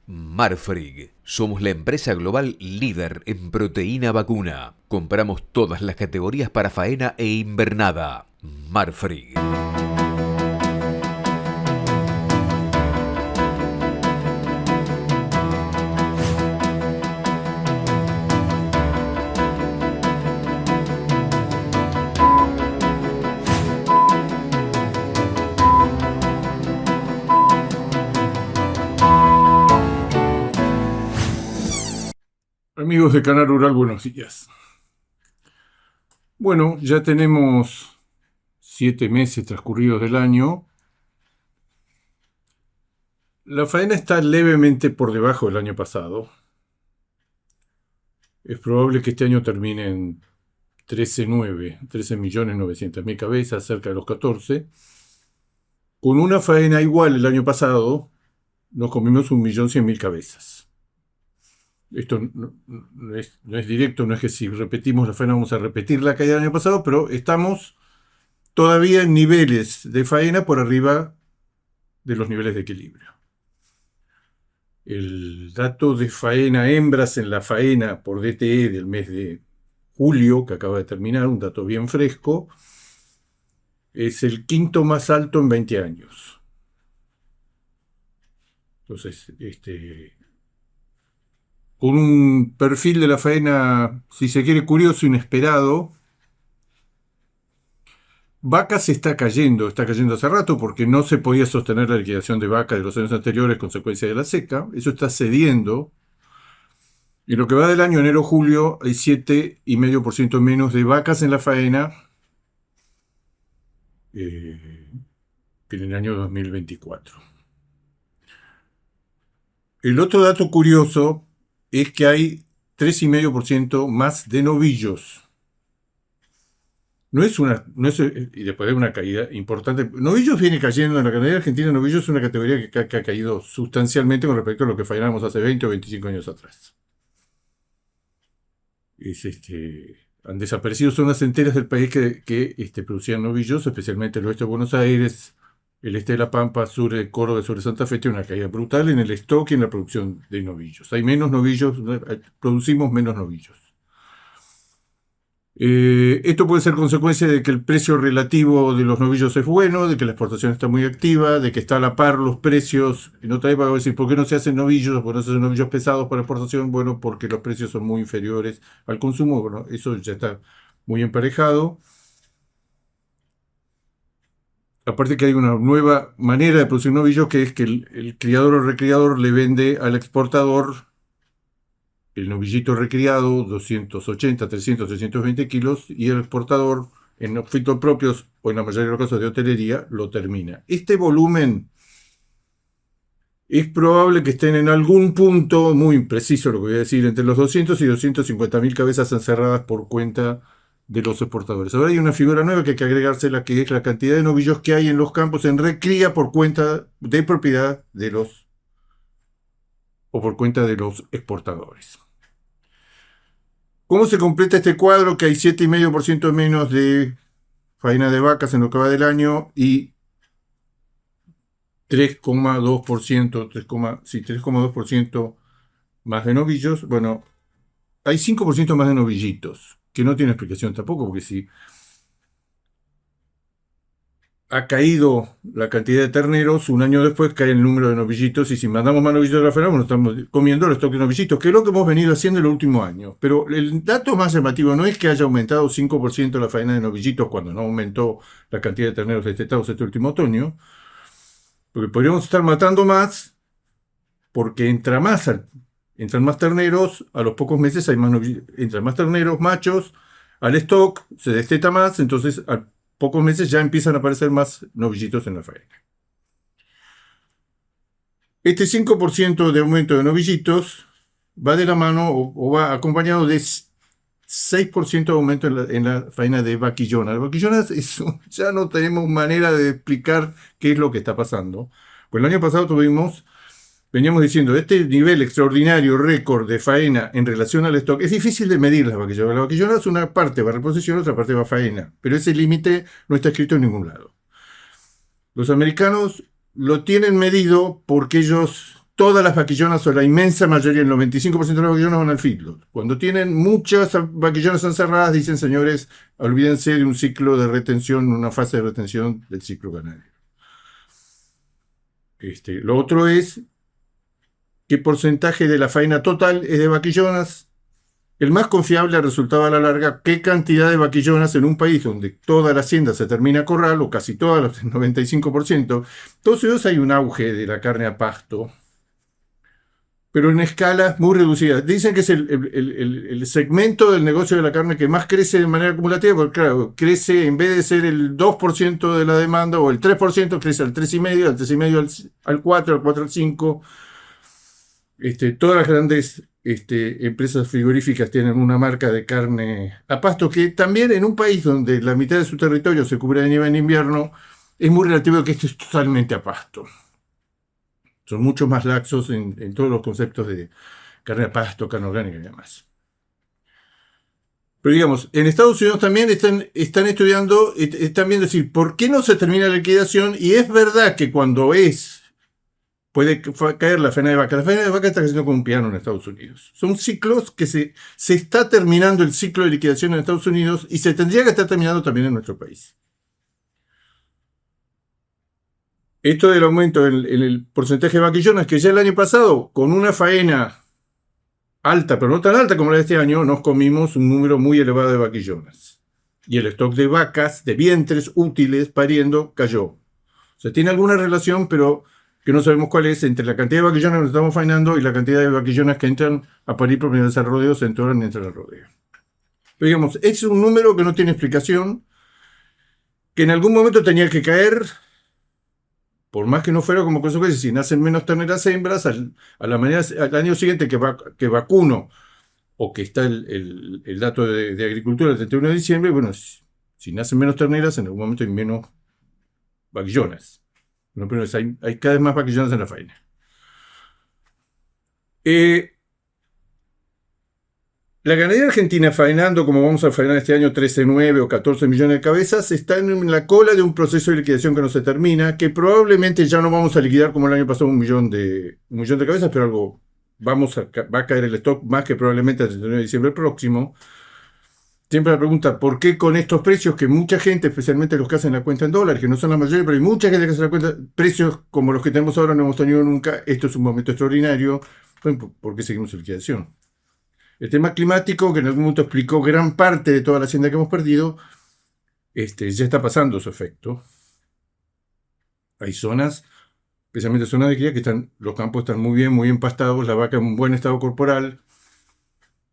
Marfrig. Somos la empresa global líder en proteína vacuna. Compramos todas las categorías para faena e invernada. Marfrig. Amigos de Canal Rural, buenos días. Bueno, ya tenemos 7 meses transcurridos del año. La faena está levemente por debajo del año pasado. Es probable que este año termine en 13.900.000 cabezas, cerca de los 14. Con una faena igual el año pasado, nos comimos 1.100.000 cabezas. Esto no es directo, no es que si repetimos la faena vamos a repetir la caída del año pasado, pero estamos todavía en niveles de faena por arriba de los niveles de equilibrio. El dato de faena, hembras en la faena por DTE del mes de julio, que acaba de terminar, un dato bien fresco, es el quinto más alto en 20 años. Entonces, con un perfil de la faena, si se quiere, curioso, inesperado. Vaca se está cayendo hace rato porque no se podía sostener la liquidación de vaca de los años anteriores consecuencia de la seca. Eso está cediendo. Y lo que va del año enero-julio hay 7,5% menos de vacas en la faena que en el año 2024. El otro dato curioso es que hay 3,5% más de novillos. Y después de una caída importante. Novillos viene cayendo, en la categoría argentina, novillos es una categoría que ha caído sustancialmente con respecto a lo que faenábamos hace 20 o 25 años atrás. Han desaparecido zonas enteras del país que producían novillos, especialmente el oeste de Buenos Aires, el este de La Pampa, sur de Córdoba, sur de Santa Fe. Tiene una caída brutal en el stock y en la producción de novillos. Hay menos novillos, producimos menos novillos. Esto puede ser consecuencia de que el precio relativo de los novillos es bueno, de que la exportación está muy activa, de que está a la par los precios. En otra época voy a decir, ¿por qué no se hacen novillos? ¿Por qué no se hacen novillos pesados para exportación? Bueno, porque los precios son muy inferiores al consumo. Bueno, eso ya está muy emparejado. Aparte que hay una nueva manera de producir novillos, que es que el criador o recriador le vende al exportador el novillito recriado, 280, 300, 320 kilos, y el exportador, en ofitos propios o en la mayoría de los casos de hotelería, lo termina. Este volumen es probable que estén en algún punto, muy impreciso lo que voy a decir, entre los 200 y 250.000 cabezas encerradas por cuenta de los exportadores. Ahora hay una figura nueva que hay que agregársela, que es la cantidad de novillos que hay en los campos en recría por cuenta de propiedad de los exportadores. ¿Cómo se completa este cuadro? Que hay 7,5% menos de faena de vacas en lo que va del año y 3,2% más de novillos. Bueno, hay 5% más de novillitos, que no tiene explicación tampoco, porque si ha caído la cantidad de terneros, un año después cae el número de novillitos, y si mandamos más novillitos a la faena, bueno, estamos comiendo el stock de novillitos, que es lo que hemos venido haciendo en el último año. Pero el dato más llamativo no es que haya aumentado 5% la faena de novillitos cuando no aumentó la cantidad de terneros destetados este último otoño, porque podríamos estar matando más, porque entran más terneros, a los pocos meses hay más entran más terneros machos al stock, se desteta más, entonces a pocos meses ya empiezan a aparecer más novillitos en la faena. Este 5% de aumento de novillitos va de la mano o va acompañado de 6% de aumento en la faena de vaquillonas. Las vaquillonas ya no tenemos manera de explicar qué es lo que está pasando. Pues el año pasado veníamos diciendo, este nivel extraordinario, récord de faena en relación al stock, es difícil de medir las vaquillonas. Las vaquillonas, una parte va a reposición, otra parte va a faena, pero ese límite no está escrito en ningún lado. Los americanos lo tienen medido porque ellos todas las vaquillonas o la inmensa mayoría, el 95% de las vaquillonas van al feedlot. Cuando tienen muchas vaquillonas encerradas, dicen, señores, olvídense de un ciclo de retención, una fase de retención del ciclo ganadero. Lo otro es qué porcentaje de la faena total es de vaquillonas. El más confiable resultado a la larga, qué cantidad de vaquillonas en un país donde toda la hacienda se termina a corral, o casi todas, el 95%. Todos ellos hay un auge de la carne a pasto, pero en escalas muy reducidas. Dicen que es el segmento del negocio de la carne que más crece de manera acumulativa, porque claro, crece, en vez de ser el 2% de la demanda o el 3%, crece al 3,5%, al 3,5% al 4%, al 4% al 5%. Todas las grandes empresas frigoríficas tienen una marca de carne a pasto, que también en un país donde la mitad de su territorio se cubre de nieve en invierno, es muy relativo que esto es totalmente a pasto. Son mucho más laxos en todos los conceptos de carne a pasto, carne orgánica y demás. Pero digamos, en Estados Unidos también están estudiando, están viendo decir, ¿por qué no se termina la liquidación? Y es verdad que cuando puede caer la faena de vaca. La faena de vaca está cayendo como un piano en Estados Unidos. Son ciclos que se está terminando el ciclo de liquidación en Estados Unidos y se tendría que estar terminando también en nuestro país. Esto del aumento en el porcentaje de vaquillonas, que ya el año pasado, con una faena alta, pero no tan alta como la de este año, nos comimos un número muy elevado de vaquillonas. Y el stock de vacas, de vientres útiles, pariendo, cayó. O sea, tiene alguna relación, pero que no sabemos cuál es, entre la cantidad de vaquillonas que nos estamos faenando y la cantidad de vaquillonas que entran a parir por primera vez al rodeo, se entoran y entran al rodeo. Pero digamos, es un número que no tiene explicación, que en algún momento tenía que caer, por más que no fuera como consecuencia, si nacen menos terneras hembras, al año siguiente que vacuno, o que está el dato de agricultura el 31 de diciembre, bueno, si nacen menos terneras, en algún momento hay menos vaquillonas. No, pero hay cada vez más vaquillonas en la faena. La ganadería argentina faenando, como vamos a faenar este año, 13,9 o 14 millones de cabezas, está en la cola de un proceso de liquidación que no se termina, que probablemente ya no vamos a liquidar como el año pasado un millón de cabezas, pero algo va a caer el stock más que probablemente el 31 de diciembre próximo. Siempre la pregunta, ¿por qué con estos precios que mucha gente, especialmente los que hacen la cuenta en dólares, que no son la mayoría, pero hay mucha gente que hace la cuenta, precios como los que tenemos ahora no hemos tenido nunca, esto es un momento extraordinario? Bueno, ¿por qué seguimos en liquidación? El tema climático, que en algún momento explicó gran parte de toda la hacienda que hemos perdido, ya está pasando su efecto. Hay zonas, especialmente zonas de cría, que los campos están muy bien pastados, la vaca en un buen estado corporal.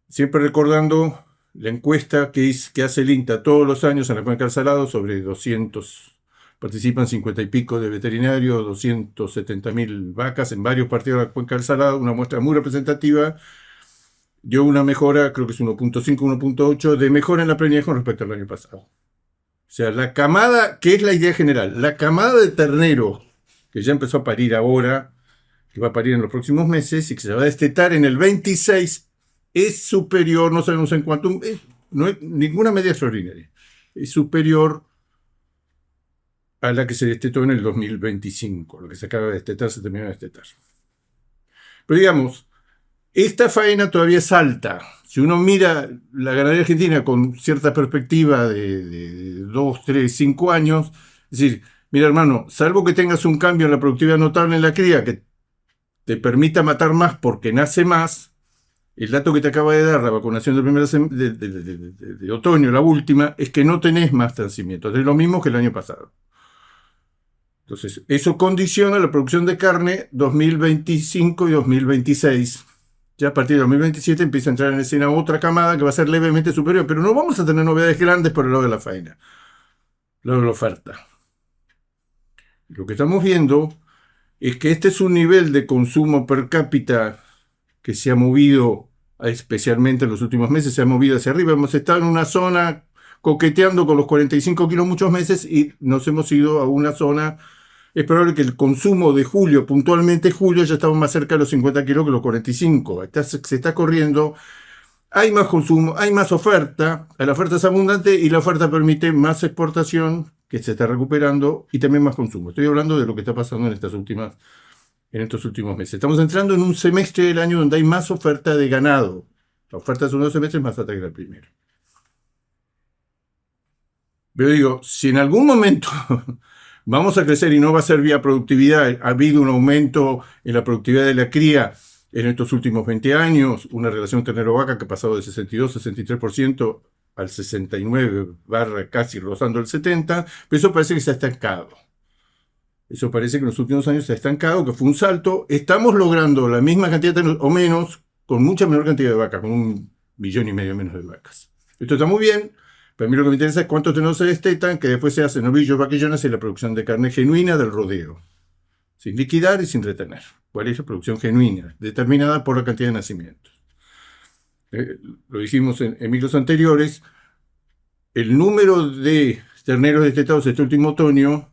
Siempre recordando la encuesta que hace el INTA todos los años en la Cuenca del Salado, sobre 200, participan 50 y pico de veterinarios, 270.000 vacas en varios partidos de la Cuenca del Salado, una muestra muy representativa. Dio una mejora, creo que es 1,5, 1,8 de mejora en la preñez con respecto al año pasado. O sea, la camada, que es la idea general, la camada de ternero que ya empezó a parir ahora, que va a parir en los próximos meses y que se va a destetar en el 26, es superior, no sabemos en cuánto, no es ninguna medida extraordinaria, es superior a la que se destetó en el 2025, lo que se acaba de destetar, se terminó de destetar. Pero digamos, esta faena todavía es alta. Si uno mira la ganadería argentina con cierta perspectiva de 2, 3, 5 años, es decir, mira hermano, salvo que tengas un cambio en la productividad notable en la cría que te permita matar más porque nace más, el dato que te acaba de dar la vacunación de otoño, la última, es que no tenés más nacimientos. Es lo mismo que el año pasado. Entonces, eso condiciona la producción de carne 2025 y 2026. Ya a partir de 2027 empieza a entrar en escena otra camada que va a ser levemente superior, pero no vamos a tener novedades grandes por el lado de la faena, lado de la oferta. Lo que estamos viendo es que este es un nivel de consumo per cápita que se ha movido, especialmente en los últimos meses, se ha movido hacia arriba. Hemos estado en una zona coqueteando con los 45 kilos muchos meses y nos hemos ido a una zona. Es probable que el consumo de julio, puntualmente julio, ya estamos más cerca de los 50 kilos que los 45. Se está corriendo, hay más consumo, hay más oferta, la oferta es abundante y la oferta permite más exportación, que se está recuperando, y también más consumo. Estoy hablando de lo que está pasando en estas últimas en estos últimos meses. Estamos entrando en un semestre del año donde hay más oferta de ganado. La oferta de segundo semestre es más alta que la primera. Pero digo, si en algún momento vamos a crecer y no va a ser vía productividad, ha habido un aumento en la productividad de la cría en estos últimos 20 años, una relación ternero-vaca que ha pasado de 62-63% al 69 barra casi rozando el 70, pero eso parece que se ha estancado. Eso parece que en los últimos años se ha estancado, que fue un salto. Estamos logrando la misma cantidad o menos, con mucha menor cantidad de vacas, con 1,5 millones menos de vacas. Esto está muy bien, pero a mí lo que me interesa es cuántos terneros se destetan, que después se hacen novillos, vaquillones y la producción de carne genuina del rodeo, sin liquidar y sin retener. ¿Cuál es la producción genuina? Determinada por la cantidad de nacimientos. Lo dijimos en micros anteriores, el número de terneros destetados este último otoño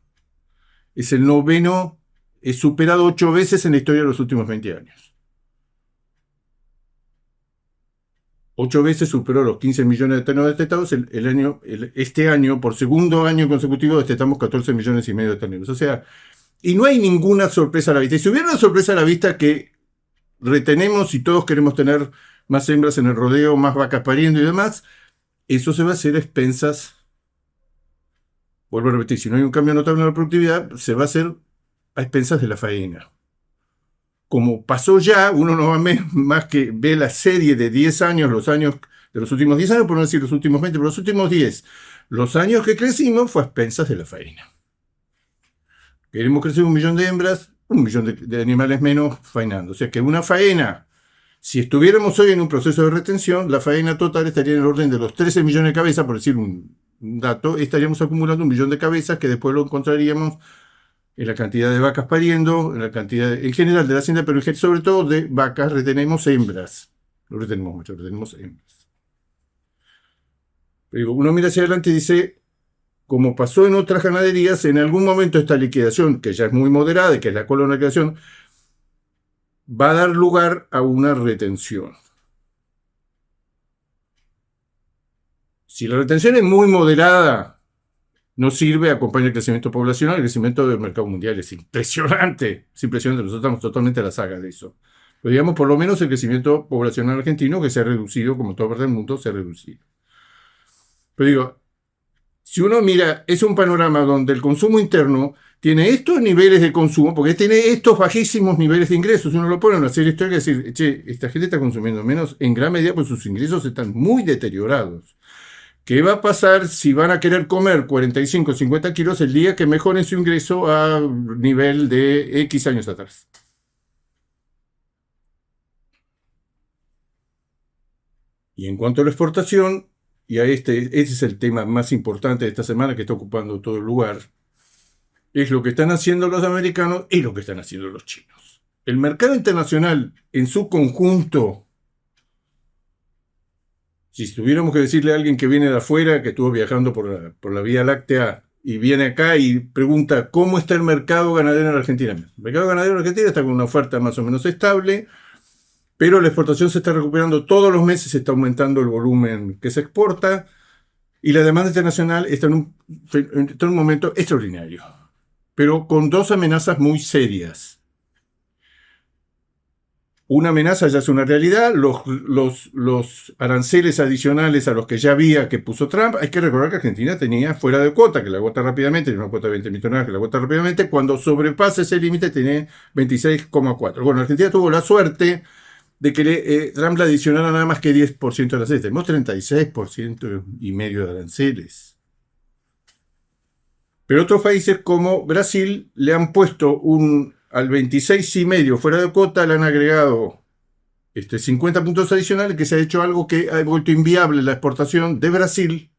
es el noveno, es superado 8 veces en la historia de los últimos 20 años. 8 veces superó los 15 millones de terneros destetados. Este año, por segundo año consecutivo, destetamos 14 millones y medio de terneros. O sea, y no hay ninguna sorpresa a la vista. Y si hubiera una sorpresa a la vista que retenemos y todos queremos tener más hembras en el rodeo, más vacas pariendo y demás, eso se va a hacer a expensas. Vuelvo a repetir, si no hay un cambio notable en la productividad, se va a hacer a expensas de la faena. Como pasó ya, uno no va más que ve la serie de 10 años, los años de los últimos 10 años, por no decir los últimos 20, pero los últimos 10. Los años que crecimos fue a expensas de la faena. Queremos crecer 1 millón de hembras, 1 millón de animales menos faenando. O sea que una faena, si estuviéramos hoy en un proceso de retención, la faena total estaría en el orden de los 13 millones de cabezas, por decir un dato, estaríamos acumulando 1 millón de cabezas que después lo encontraríamos en la cantidad de vacas pariendo, en la cantidad en general de la hacienda, pero sobre todo de vacas retenemos hembras. No retenemos mucho, retenemos hembras. Pero uno mira hacia adelante y dice, como pasó en otras ganaderías, en algún momento esta liquidación, que ya es muy moderada y que es la colonización, va a dar lugar a una retención. Si la retención es muy moderada, no sirve, acompaña el crecimiento poblacional, el crecimiento del mercado mundial es impresionante, nosotros estamos totalmente a la saga de eso. Pero digamos, por lo menos el crecimiento poblacional argentino, que se ha reducido, como toda parte del mundo, se ha reducido. Pero digo, si uno mira, es un panorama donde el consumo interno tiene estos niveles de consumo, porque tiene estos bajísimos niveles de ingresos. Uno lo pone en una serie histórica y decir, che, esta gente está consumiendo menos en gran medida, pues sus ingresos están muy deteriorados. ¿Qué va a pasar si van a querer comer 45 o 50 kilos el día que mejoren su ingreso a nivel de X años atrás? Y en cuanto a la exportación, y ese es el tema más importante de esta semana que está ocupando todo el lugar, es lo que están haciendo los americanos y lo que están haciendo los chinos. El mercado internacional en su conjunto, si tuviéramos que decirle a alguien que viene de afuera, que estuvo viajando por la Vía Láctea y viene acá y pregunta cómo está el mercado ganadero en Argentina. El mercado ganadero en Argentina está con una oferta más o menos estable, pero la exportación se está recuperando todos los meses, se está aumentando el volumen que se exporta y la demanda internacional está en un momento extraordinario, pero con dos amenazas muy serias. Una amenaza ya es una realidad, los aranceles adicionales a los que ya había que puso Trump. Hay que recordar que Argentina tenía fuera de cuota, que la cuota rápidamente, una cuota de 20.000 toneladas, que la cuota rápidamente, cuando sobrepasa ese límite tiene 26,4. Bueno, Argentina tuvo la suerte de que Trump le adicionara nada más que 10% de aranceles. Tenemos 36% y medio de aranceles. Pero otros países como Brasil le han puesto al 26,5 fuera de cuota, le han agregado 50 puntos adicionales, que se ha hecho algo que ha vuelto inviable la exportación de Brasil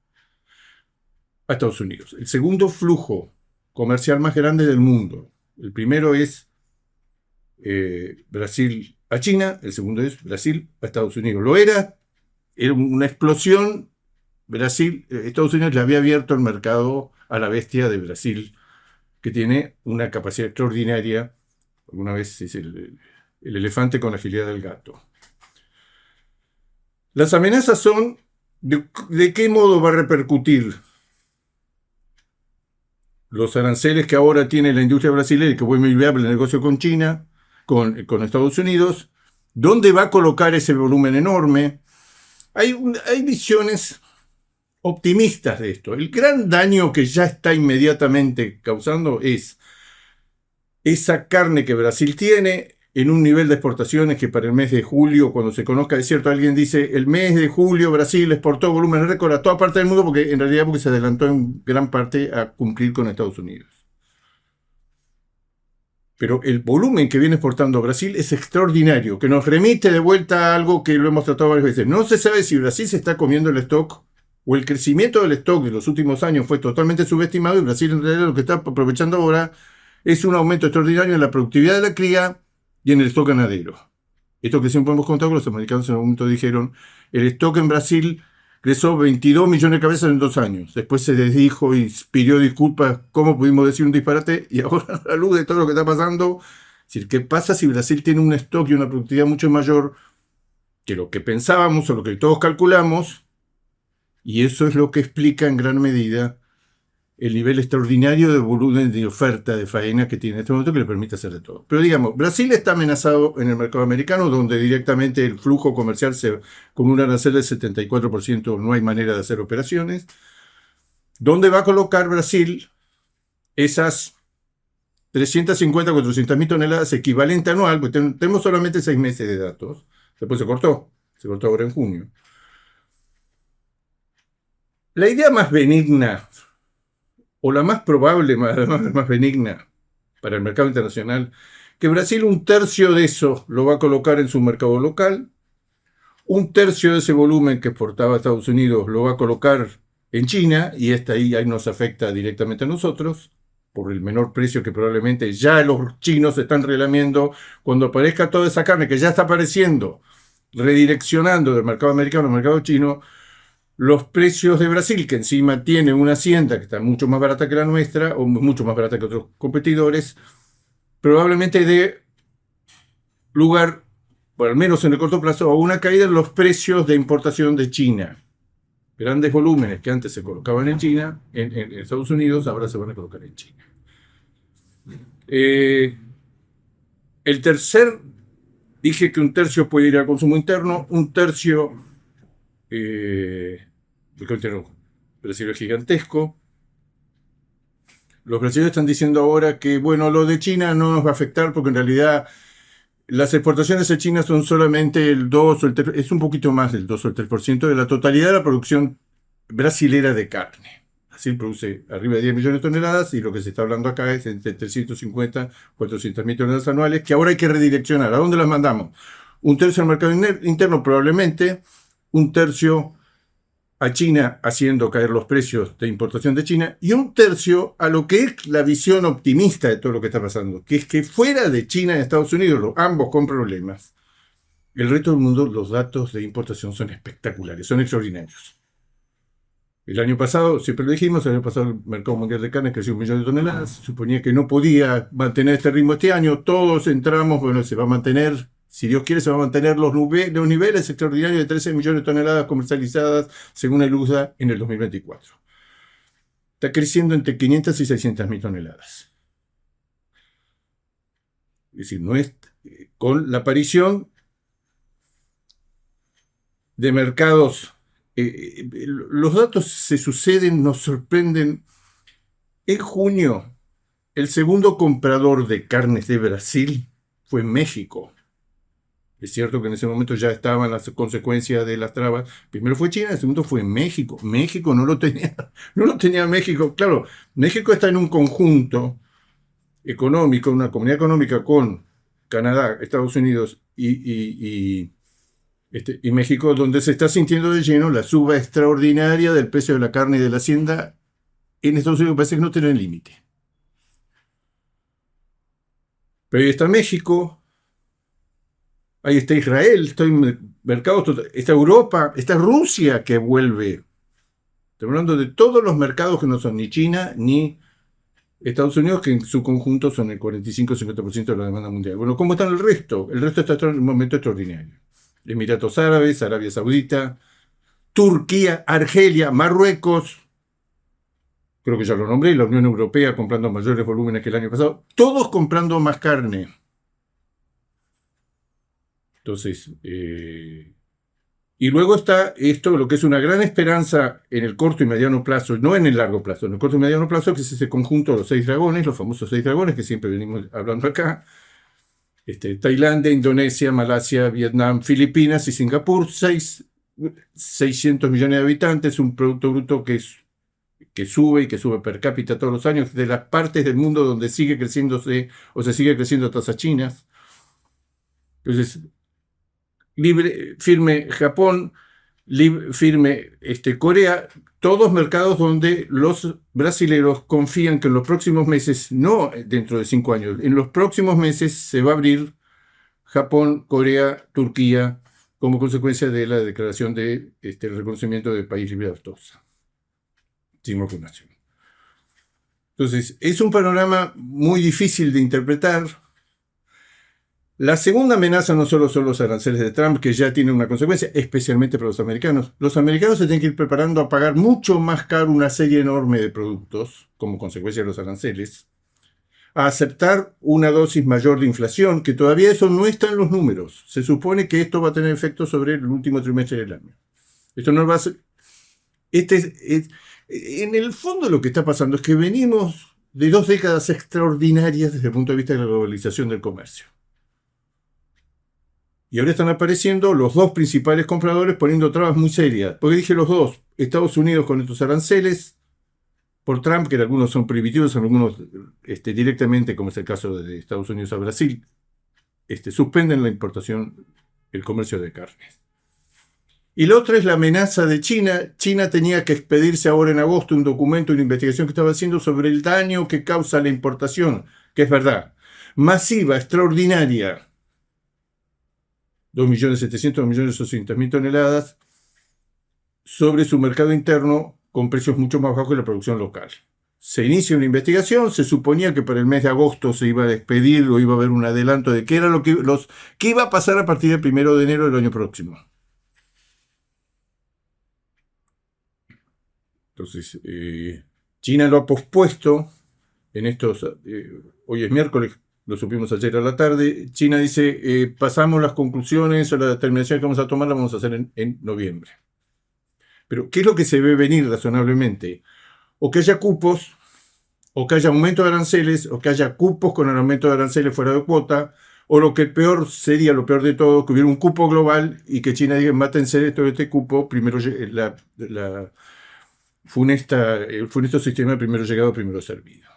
a Estados Unidos. El segundo flujo comercial más grande del mundo. El primero es Brasil a China, el segundo es Brasil a Estados Unidos. Era una explosión. Estados Unidos le había abierto el mercado a la bestia de Brasil, que tiene una capacidad extraordinaria. Alguna vez es el elefante con la agilidad del gato. Las amenazas son de qué modo va a repercutir los aranceles que ahora tiene la industria brasileña, que vuelve inviable el negocio con China, con Estados Unidos. ¿Dónde va a colocar ese volumen enorme? Hay visiones optimistas de esto. El gran daño que ya está inmediatamente causando es esa carne que Brasil tiene en un nivel de exportaciones que para el mes de julio, cuando se conozca de cierto, alguien dice, el mes de julio Brasil exportó volumen récord a toda parte del mundo, porque en realidad porque se adelantó en gran parte a cumplir con Estados Unidos. Pero el volumen que viene exportando Brasil es extraordinario, que nos remite de vuelta a algo que lo hemos tratado varias veces. No se sabe si Brasil se está comiendo el stock o el crecimiento del stock de los últimos años fue totalmente subestimado y Brasil en realidad lo que está aprovechando ahora es un aumento extraordinario en la productividad de la cría y en el stock ganadero. Esto que siempre hemos contado, los americanos en algún momento dijeron, el stock en Brasil creció 22 millones de cabezas en 2 años. Después se desdijo y pidió disculpas, ¿cómo pudimos decir un disparate? Y ahora, a la luz de todo lo que está pasando, es decir, ¿qué pasa si Brasil tiene un stock y una productividad mucho mayor que lo que pensábamos o lo que todos calculamos? Y eso es lo que explica en gran medida el nivel extraordinario de volumen de oferta de faena que tiene en este momento, que le permite hacer de todo. Pero digamos, Brasil está amenazado en el mercado americano, donde directamente el flujo comercial con un arancel del 74% no hay manera de hacer operaciones. ¿Dónde va a colocar Brasil esas 350, 400 mil toneladas equivalente anual? Porque tenemos solamente 6 meses de datos. Después se cortó ahora en junio. La idea más benigna, o la más probable, más benigna para el mercado internacional, que Brasil 1/3 de eso lo va a colocar en su mercado local, 1/3 de ese volumen que exportaba a Estados Unidos lo va a colocar en China, y ahí nos afecta directamente a nosotros, por el menor precio que probablemente ya los chinos están relamiendo cuando aparezca toda esa carne que ya está apareciendo, redireccionando del mercado americano al mercado chino. Los precios de Brasil, que encima tiene una hacienda que está mucho más barata que la nuestra, o mucho más barata que otros competidores, probablemente dé lugar, por al menos en el corto plazo, a una caída en los precios de importación de China. Grandes volúmenes que antes se colocaban en China, en Estados Unidos, ahora se van a colocar en China. El tercer, dije que 1/3 puede ir al consumo interno, 1/3... el Brasil es gigantesco. Los brasileños están diciendo ahora que, bueno, lo de China no nos va a afectar porque en realidad las exportaciones de China son solamente el 2 o el 3, es un poquito más del 2 o el 3% de la totalidad de la producción brasilera de carne. Brasil produce arriba de 10 millones de toneladas y lo que se está hablando acá es entre 350 y 400 mil toneladas anuales que ahora hay que redireccionar. ¿A dónde las mandamos? 1/3 al mercado interno probablemente, 1/3 a China haciendo caer los precios de importación de China y 1/3 a lo que es la visión optimista de todo lo que está pasando, que es que fuera de China y Estados Unidos, ambos con problemas, el resto del mundo los datos de importación son espectaculares, son extraordinarios. El año pasado, siempre lo dijimos, el año pasado el mercado mundial de carne creció 1 millón de toneladas, se suponía que no podía mantener este ritmo este año, todos entramos, bueno, se va a mantener. Si Dios quiere, se van a mantener los niveles extraordinarios de 13 millones de toneladas comercializadas según el USA en el 2024. Está creciendo entre 500 y 600 mil toneladas. Es decir, no es con la aparición de mercados. Los datos se suceden, nos sorprenden. En junio, el segundo comprador de carnes de Brasil fue México. Es cierto que en ese momento ya estaban las consecuencias de las trabas. Primero fue China, el segundo fue México. México no lo tenía México. Claro, México está en un conjunto económico, una comunidad económica con Canadá, Estados Unidos y México, donde se está sintiendo de lleno la suba extraordinaria del precio de la carne y de la hacienda. En Estados Unidos parece que no tiene límite. Pero ahí está México. Ahí está Israel, está Europa, está Rusia que vuelve. Estamos hablando de todos los mercados que no son ni China ni Estados Unidos, que en su conjunto son el 45-50% de la demanda mundial. Bueno, ¿cómo está el resto? El resto está en un momento extraordinario. Emiratos Árabes, Arabia Saudita, Turquía, Argelia, Marruecos, creo que ya lo nombré, la Unión Europea comprando mayores volúmenes que el año pasado, todos comprando más carne. Entonces, y luego está esto, lo que es una gran esperanza en el corto y mediano plazo, no en el largo plazo, en el corto y mediano plazo, que es ese conjunto de los 6 dragones, los famosos 6 dragones que siempre venimos hablando acá. Tailandia, Indonesia, Malasia, Vietnam, Filipinas y Singapur, 600 millones de habitantes, un Producto Bruto que sube y que sube per cápita todos los años, de las partes del mundo donde sigue creciéndose o se sigue creciendo a tasas chinas. Entonces, libre, firme Japón, firme Corea, todos mercados donde los brasileros confían que en los próximos meses, no dentro de 5 años, en los próximos meses se va a abrir Japón, Corea, Turquía, como consecuencia de la declaración de reconocimiento de país libre de lactosa, sin vacunación. Entonces, es un panorama muy difícil de interpretar. La segunda amenaza no solo son los aranceles de Trump, que ya tienen una consecuencia, especialmente para los americanos. Los americanos se tienen que ir preparando a pagar mucho más caro una serie enorme de productos, como consecuencia de los aranceles, a aceptar una dosis mayor de inflación, que todavía eso no está en los números. Se supone que esto va a tener efecto sobre el último trimestre del año. Esto no va a ser... en el fondo lo que está pasando es que venimos de 2 décadas extraordinarias desde el punto de vista de la globalización del comercio. Y ahora están apareciendo los 2 principales compradores poniendo trabas muy serias. Porque dije los 2, Estados Unidos con estos aranceles, por Trump, que algunos son prohibitivos, algunos directamente, como es el caso de Estados Unidos a Brasil, suspenden la importación, el comercio de carnes. Y la otra es la amenaza de China. China tenía que expedirse ahora en agosto un documento, una investigación que estaba haciendo sobre el daño que causa la importación, que es verdad, masiva, extraordinaria, 2.700.000, 2.800.000 toneladas, sobre su mercado interno con precios mucho más bajos que la producción local. Se inicia una investigación, se suponía que para el mes de agosto se iba a despedir o iba a haber un adelanto de qué era qué iba a pasar a partir del 1 de enero del año próximo. Entonces, China lo ha pospuesto en estos... hoy es miércoles, lo supimos ayer a la tarde. China dice, pasamos las conclusiones o la determinación que vamos a tomar la vamos a hacer en noviembre. Pero, ¿qué es lo que se ve venir razonablemente? O que haya cupos, o que haya aumento de aranceles, o que haya cupos con el aumento de aranceles fuera de cuota, o lo que peor sería, lo peor de todo, que hubiera un cupo global y que China diga, mátense todo este cupo, primero el funesto sistema primero llegado, primero servido.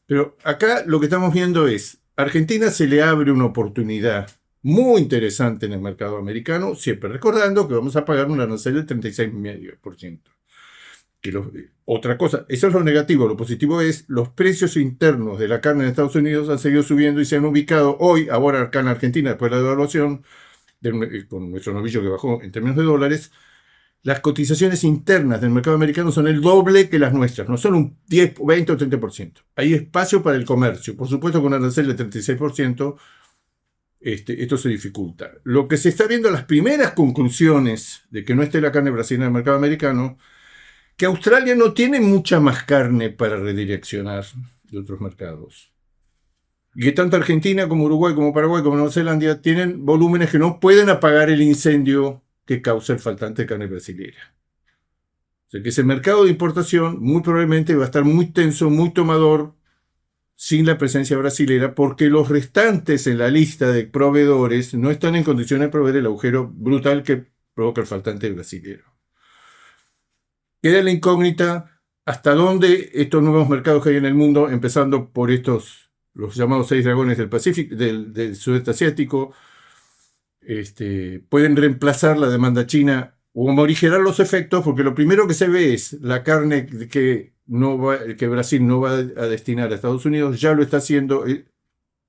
Pero acá lo que estamos viendo es, a Argentina se le abre una oportunidad muy interesante en el mercado americano, siempre recordando que vamos a pagar un arancel del 36,5%. Otra cosa, eso es lo negativo. Lo positivo es los precios internos de la carne en Estados Unidos han seguido subiendo y se han ubicado hoy, ahora acá en Argentina, después de la devaluación, con nuestro novillo que bajó en términos de dólares, las cotizaciones internas del mercado americano son el doble que las nuestras, no son un 10, 20 o 30%. Hay espacio para el comercio. Por supuesto, con un arancel del 36%, esto se dificulta. Lo que se está viendo, las primeras conclusiones de que no esté la carne brasileña en el mercado americano, que Australia no tiene mucha más carne para redireccionar de otros mercados. Y que tanto Argentina como Uruguay, como Paraguay, como Nueva Zelanda tienen volúmenes que no pueden apagar el incendio que causa el faltante de carne brasileña. O sea que ese mercado de importación muy probablemente va a estar muy tenso, muy tomador, sin la presencia brasilera, porque los restantes en la lista de proveedores no están en condiciones de proveer el agujero brutal que provoca el faltante brasileño. Queda la incógnita hasta dónde estos nuevos mercados que hay en el mundo, empezando por los llamados 6 dragones del Pacífico, del sudeste asiático, pueden reemplazar la demanda china o morigerar los efectos, porque lo primero que se ve es la carne que Brasil no va a destinar a Estados Unidos, ya lo está haciendo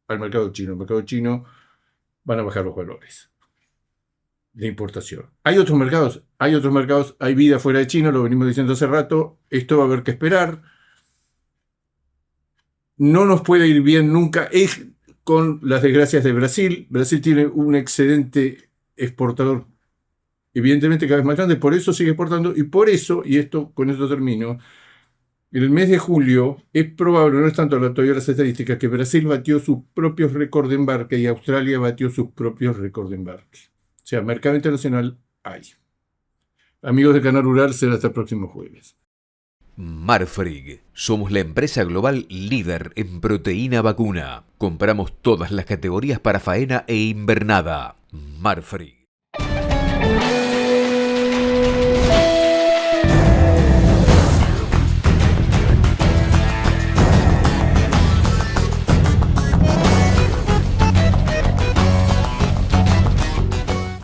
al mercado chino. El mercado chino van a bajar los valores de importación. Hay otros mercados, hay vida fuera de China, lo venimos diciendo hace rato, esto va a haber que esperar. No nos puede ir bien nunca, es con las desgracias de Brasil. Brasil tiene un excedente exportador evidentemente cada vez más grande, por eso sigue exportando, y por eso, con esto termino, En el mes de julio es probable, no es tanto todavía las estadísticas, que Brasil batió sus propios récords de embarque y Australia batió sus propios récords de embarque. O sea, mercado internacional hay. Amigos de Canal Rural, será hasta el próximo jueves. Marfrig. Somos la empresa global líder en proteína vacuna. Compramos todas las categorías para faena e invernada. Marfrig.